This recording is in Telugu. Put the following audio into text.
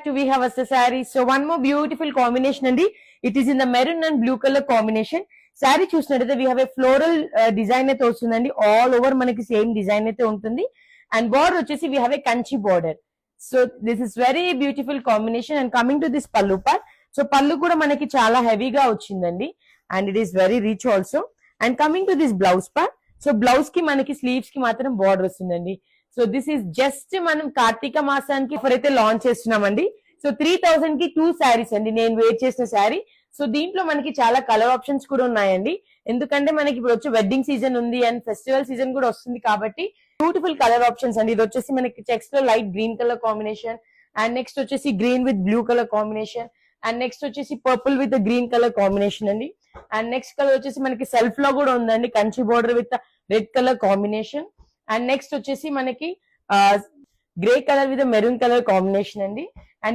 We have a saree. So one more beautiful combination andi. It is in the maroon and blue color combination. Saree చూసినట్టయితే we have a floral design అయితే వస్తుందండి. All over మనకి same design అయితే ఉంటుంది. And border వచ్చేసి we have a kanchi border. So this is very beautiful combination. And coming to this pallu part. So pallu కూడా మనకి చాలా హెవీగా వచ్చిందండి. And it is very rich also. And coming to this blouse part. So blouse కి మనకి sleeves కి మాత్రం border వస్తుందండి. సో దిస్ ఈస్ జస్ట్ మనం కార్తీక మాసానికి అయితే లాంచ్ చేస్తున్నామండి. సో 3000 కి 2 శారీస్ అండి నేను వేర్ చేసిన శారీ. సో దీంట్లో మనకి చాలా కలర్ ఆప్షన్స్ కూడా ఉన్నాయండి. ఎందుకంటే మనకి ఇప్పుడు వచ్చి వెడ్డింగ్ సీజన్ ఉంది అండ్ ఫెస్టివల్ సీజన్ కూడా వస్తుంది కాబట్టి బ్యూటిఫుల్ కలర్ ఆప్షన్స్ అండి. ఇది వచ్చేసి మనకి చెక్స్ లో light green colour combination and next వచ్చేసి green with blue colour combination and next వచ్చేసి purple with green colour combination అండి. అండ్ నెక్స్ట్ కలర్ వచ్చేసి మనకి సెల్ఫ్ లో కూడా ఉందండి Kanchi border with red colour combination. And next వచ్చేసి మనకి grey colour with maroon colour combination అండి. అండ్